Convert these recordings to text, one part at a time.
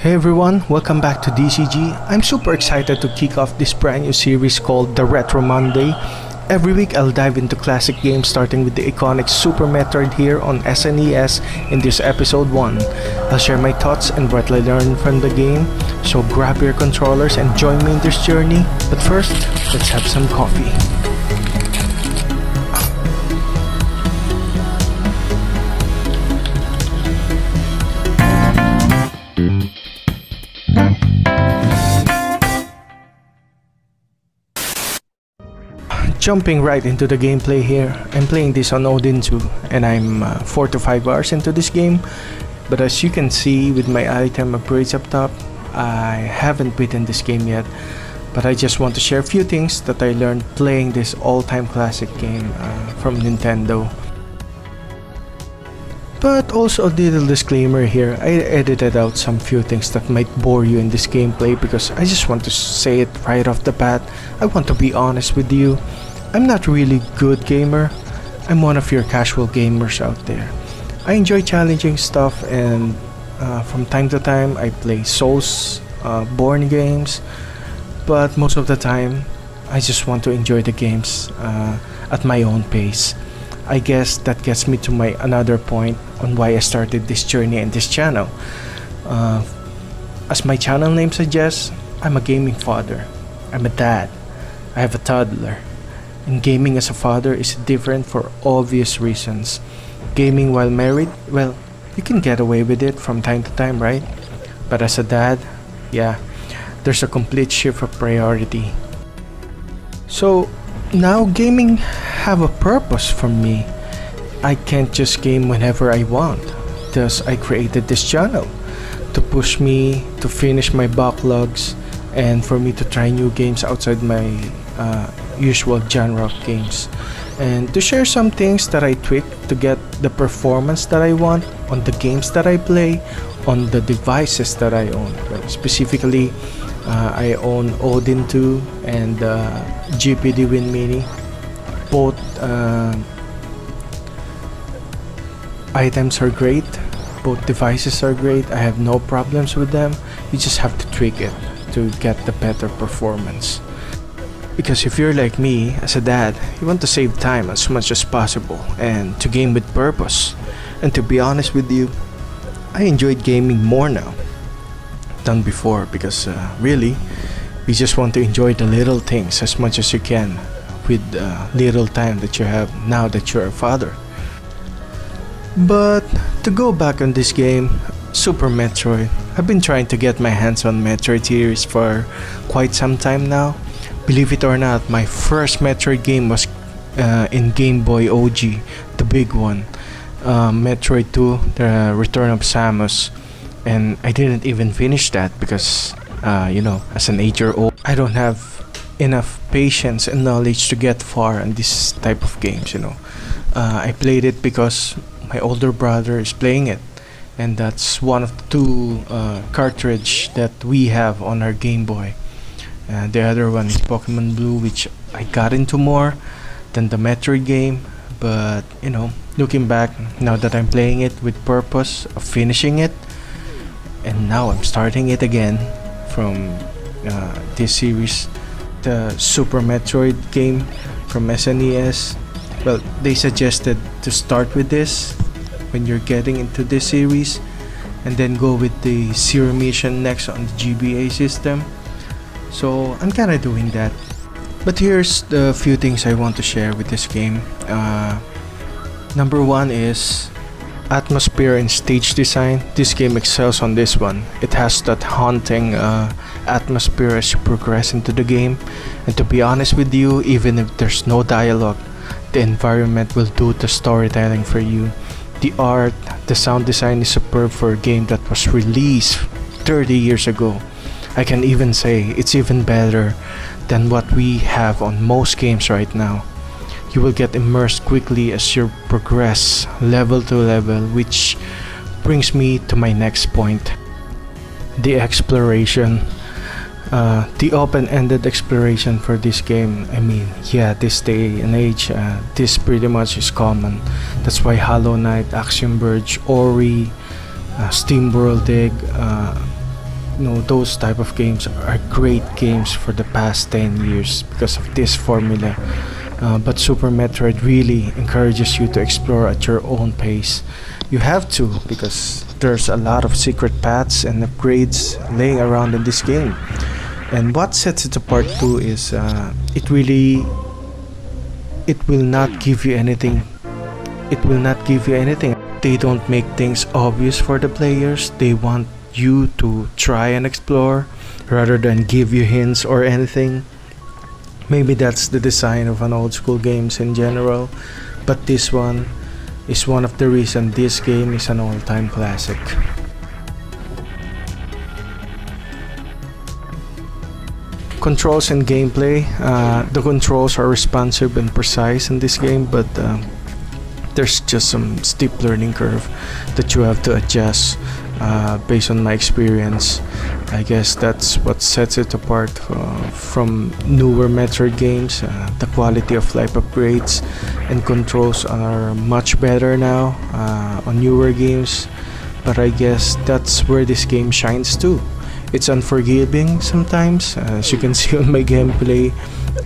Hey everyone, welcome back to DCG. I'm super excited to kick off this brand new series called The Retro Monday. Every week I'll dive into classic games starting with the iconic Super Metroid here on SNES in this episode 1. I'll share my thoughts and what I learned from the game, so grab your controllers and join me in this journey. But first, let's have some coffee. Jumping right into the gameplay here, I'm playing this on Odin 2 and I'm 4 to 5 hours into this game, but as you can see with my item upgrades up top, I haven't beaten this game yet, but I just want to share a few things that I learned playing this all-time classic game from Nintendo. But also a little disclaimer here, I edited out some few things that might bore you in this gameplay because I just want to say it right off the bat. I want to be honest with you. I'm not really good gamer. I'm one of your casual gamers out there. I enjoy challenging stuff and from time to time I play Souls-born games, but most of the time I just want to enjoy the games at my own pace. I guess that gets me to my another point on why I started this journey and this channel. As my channel name suggests, I'm a gaming father. I'm a dad. I have a toddler. And gaming as a father is different for obvious reasons. Gaming while married, well, you can get away with it from time to time, right? But as a dad, yeah, there's a complete shift of priority. So now gaming have a purpose for me. I can't just game whenever I want. Thus, I created this channel to push me to finish my backlogs and for me to try new games outside my usual genre of games, and to share some things that I tweak to get the performance that I want on the games that I play on the devices that I own. Well, specifically, I own Odin 2 and GPD Win Mini. Both items are great, both devices are great. I have no problems with them. You just have to tweak it to get the better performance. Because if you're like me, as a dad, you want to save time as much as possible and to game with purpose. And to be honest with you, I enjoyed gaming more now than before because really, you just want to enjoy the little things as much as you can with little time that you have now that you're a father. But to go back on this game, Super Metroid, I've been trying to get my hands on Metroid series for quite some time now. Believe it or not, my first Metroid game was in Game Boy OG, the big one, Metroid 2, The Return of Samus, and I didn't even finish that because, you know, as an 8-year-old, I don't have enough patience and knowledge to get far in this type of games, you know. I played it because my older brother is playing it, and that's one of the two cartridge that we have on our Game Boy. The other one is Pokemon Blue, which I got into more than the Metroid game. But you know, looking back, now that I'm playing it with purpose of finishing it, and now I'm starting it again from this series, the Super Metroid game from SNES. Well, they suggested to start with this when you're getting into this series, and then go with the Zero Mission next on the GBA system. So I'm kinda doing that. But here's the few things I want to share with this game. Number one is atmosphere and stage design. This game excels on this one. It has that haunting atmosphere as you progress into the game. And to be honest with you, even if there's no dialogue, the environment will do the storytelling for you. The art, the sound design is superb for a game that was released 30 years ago. I can even say it's even better than what we have on most games right now. You will get immersed quickly as you progress level to level, which brings me to my next point. The exploration. The open-ended exploration for this game, I mean, yeah, this day and age, this pretty much is common. That's why Hollow Knight, Axiom Verge, Ori, SteamWorld Dig, those type of games are great games for the past 10 years because of this formula. But Super Metroid really encourages you to explore at your own pace. You have to, because there's a lot of secret paths and upgrades laying around in this game. And what sets it apart too is it will not give you anything. It will not give you anything. They don't make things obvious for the players. They want you to try and explore rather than give you hints or anything. Maybe that's the design of an old school games in general, but this one is one of the reasons this game is an all-time classic. Controls and gameplay. The controls are responsive and precise in this game, but there's just some steep learning curve that you have to adjust. Based on my experience, I guess that's what sets it apart from newer Metroid games. The quality of life upgrades and controls are much better now on newer games, but I guess that's where this game shines too. It's unforgiving sometimes. As you can see on my gameplay,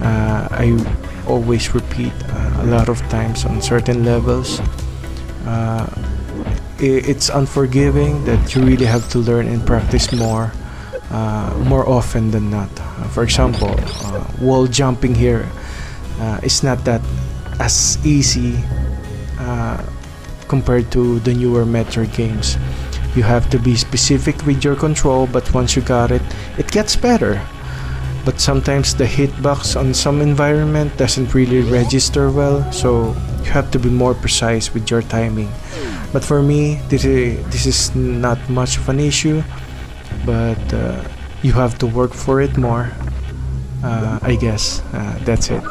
I always repeat a lot of times on certain levels. It's unforgiving that you really have to learn and practice more often than not. For example, wall jumping here is not that as easy compared to the newer Metroid games. You have to be specific with your control, but once you got it, it gets better. But sometimes the hitbox on some environment doesn't really register well, so you have to be more precise with your timing. But for me, this is not much of an issue, but you have to work for it more. I guess that's it.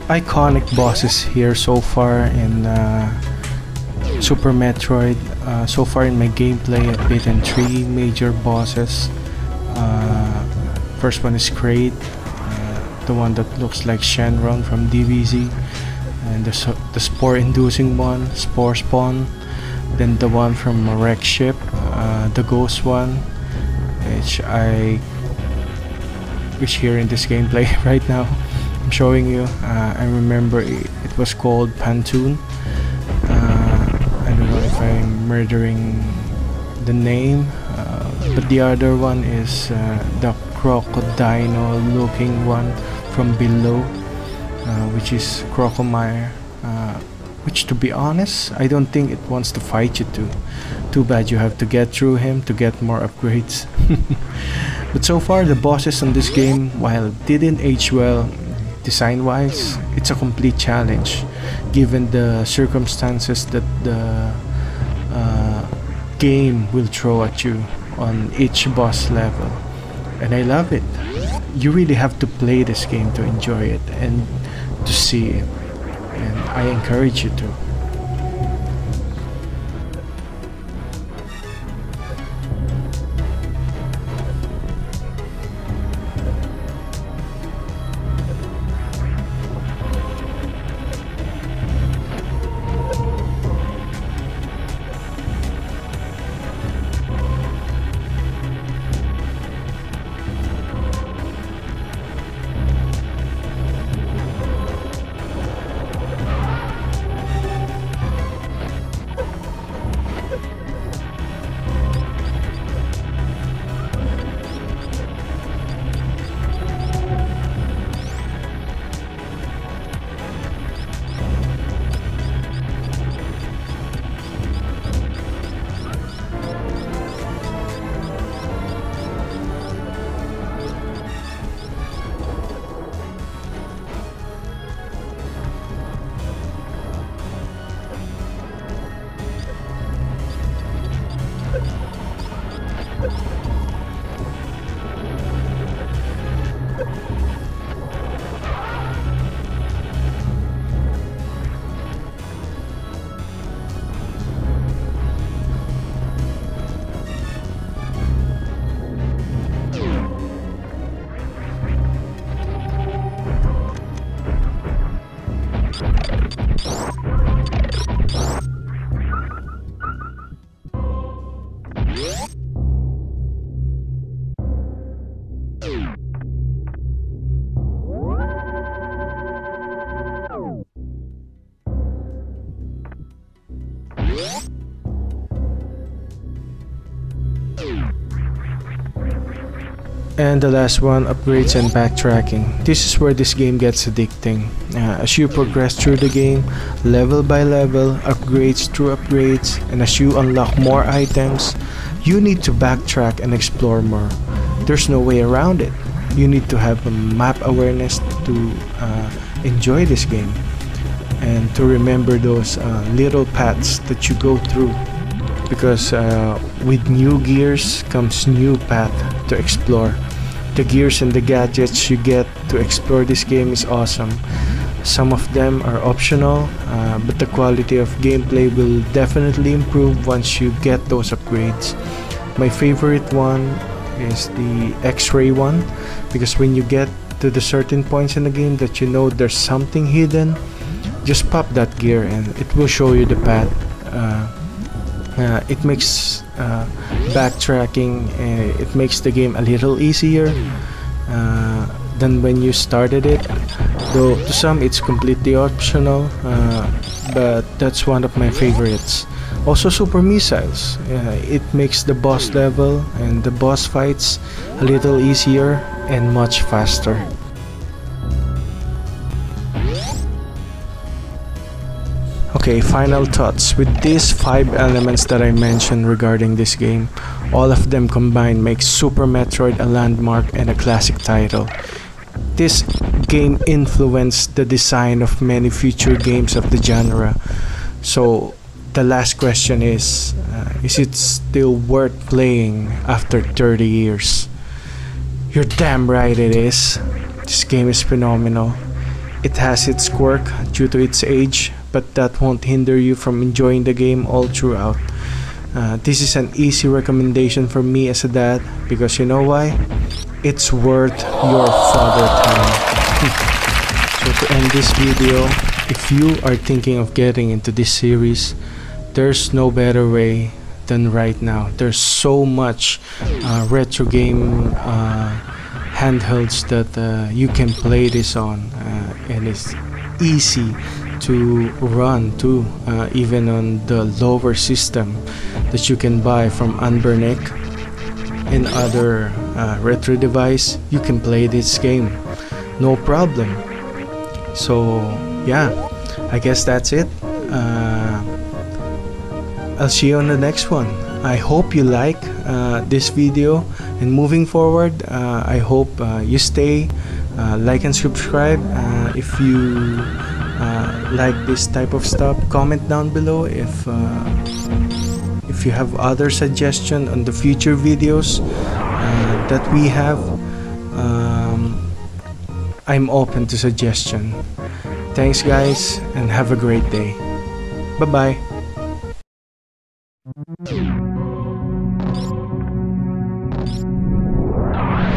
Iconic bosses here so far in Super Metroid. So far in my gameplay, I've beaten 3 major bosses. First one is Kraid, the one that looks like Shenron from DBZ, and the spore-inducing one, Spore Spawn. Then the one from a wreck ship, the Ghost one, which here in this gameplay right now I'm showing you. I remember it was called Pantoon. I don't know if I'm murdering the name, but the other one is the crocodile looking one from below, which is Crocomire, which, to be honest, I don't think it wants to fight you too. Too bad you have to get through him to get more upgrades. But so far the bosses on this game, while didn't age well design wise, it's a complete challenge given the circumstances that the game will throw at you on each boss level, and I love it. You really have to play this game to enjoy it and to see it, and I encourage you to. And the last one, upgrades and backtracking. This is where this game gets addicting. As you progress through the game, level by level, upgrades through upgrades, and as you unlock more items, you need to backtrack and explore more. There's no way around it. You need to have a map awareness to enjoy this game, and to remember those little paths that you go through, because with new gears comes new path to explore. The gears and the gadgets you get to explore this game is awesome. Some of them are optional, but the quality of gameplay will definitely improve once you get those upgrades. My favorite one is the X-ray one, because when you get to the certain points in the game that you know there's something hidden, just pop that gear and it will show you the path. It makes backtracking, it makes the game a little easier than when you started it, though to some it's completely optional, but that's one of my favorites. Also, super missiles, it makes the boss level and the boss fights a little easier and much faster. Okay, final thoughts. With these 5 elements that I mentioned regarding this game, all of them combined make Super Metroid a landmark and a classic title. This game influenced the design of many future games of the genre. So the last question is it still worth playing after 30 years? You're damn right it is. This game is phenomenal. It has its quirk due to its age, but that won't hinder you from enjoying the game all throughout. This is an easy recommendation for me as a dad, because you know why? It's worth your father time. So to end this video, if you are thinking of getting into this series, there's no better way than right now. There's so much retro game handhelds that you can play this on, and it's easy to run too, even on the lower system that you can buy from Unburnick and other retro device. You can play this game no problem. So yeah, I guess that's it. I'll see you on the next one. I hope you like this video, and moving forward, I hope you stay, like and subscribe. If you like this type of stuff, comment down below if you have other suggestion on the future videos that we have. I'm open to suggestion. Thanks guys, and have a great day. Bye bye.